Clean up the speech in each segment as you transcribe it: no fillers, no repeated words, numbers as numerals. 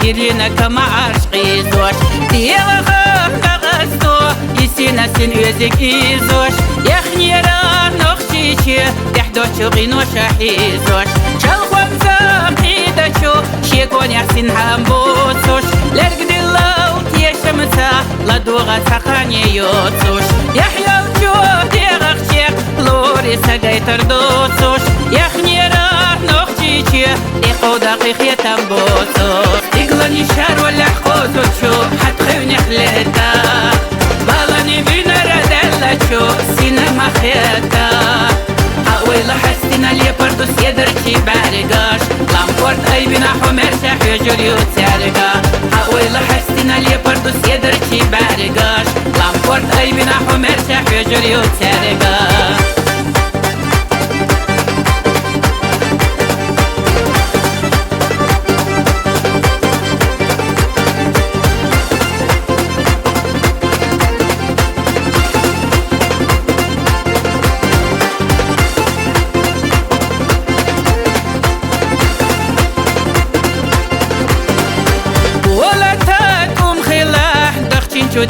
ديرينا كما عشقي زوش ديما خاف غستو يسينا سن يزك إيزوش يخنيرا نخشيشي يحدو شغين وشاحيزوش شالخوان زاقيدا شو شيكون يحسن حامبوتوش لرقد الله وتيشمسا لدوغا ساقاني يوتوش يحيا وجوه ديغا خشيق لوري ساقاي تردوتوش يخنيرا نخشيشي يقو دقيق يتنبوتوش يقلني شار ولا حقوتو شو حتخوني خليتا بالاني بينا ردلا شو سينما خيتا حاويلا حستنا لي بردو سيدرشي بارقاش لامبورت اي بنا حمر شاحي جريو تارقا حاويلا حستنا لي بردو سيدرشي بارقاش لامبورت اي بنا حمر شاحي جريو تارقا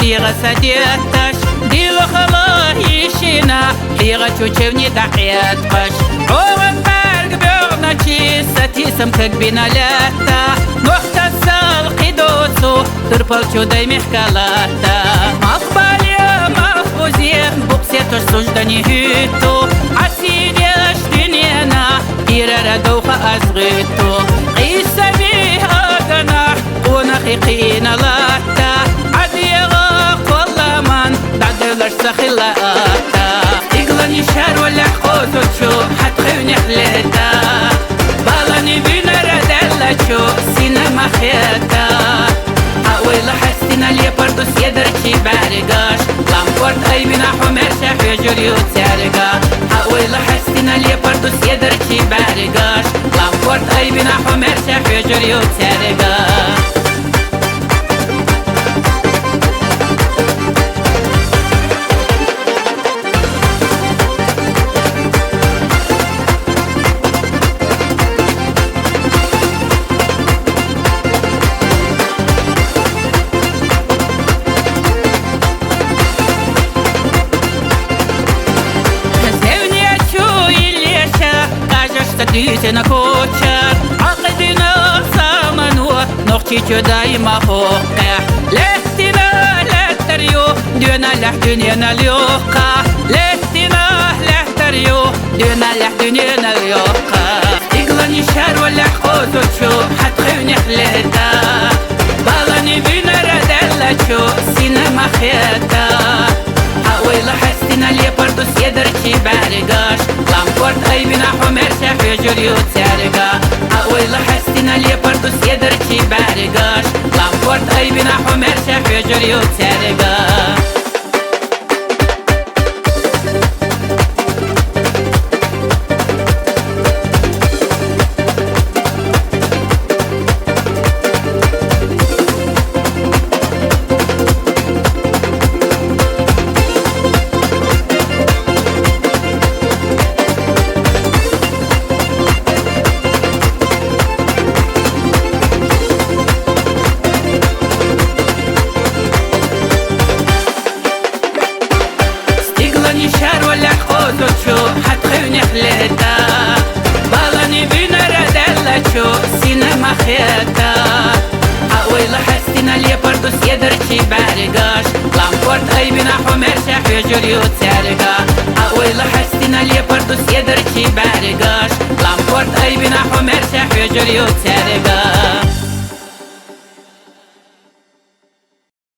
دي غسديتش دي لخلا يشينا حيغة تشوفني دحيات قش عوض فرق بيغنا تشي ستيسم كقبنا لاتا مختصل قدوسو تربل شو داي محكالاتا مقبال يا مخبوزين بوكسيتوش سجدني هيتو عسيريش دنيانا إيرارا دوخة أزغيتو قيسة بيها قناح ونخي قينا لاتا سخلاتا يقلني شار ولا حقوتو تشو حتخوني خليتا بالاني بينا ردلا تشو سينما خيتا حاويلا حستنا لي بردو سيدرشي بارقاش لامبورت اي بنا حمر شاحي جريو تارقا حاويلا حستنا لي بردو سيدرشي بارقاش لامبورت اي بنا حمر شاحي جريو تارقا ديتنا كوتشر عقدنا سامنو نختي دايما فوقع لهتنا لهتريو دينا لح دنيانا اليوقع لهتنا لهتريو دينا لح دنيانا اليوقع يقلني شار ولا حقوتو تشو حتخوني خليتا بالاني بينا ردلا تشو سينما خيتا حاويلا حستنا لي بردو سيدرشي بارقاش لامبورت اي بنا حمر شاحي جريو تارقا حاويلا حستنا لي بردو سيدرشي بارقاش لامبورت اي بنا حمر شاحي جريو تارقا شار ولا حقوتو تشو حتخوني خليتا بالاني بينا ردلا تشو سينما خيتا حاويلا حستنا لي بردو سيدرشي بارقاش لامبورت اي بنا حمر شاحي جريو تارقا حاويلا حستنا لي بردو سيدرشي بارقاش لامبورت اي بنا حمر شاحي جريو تارقا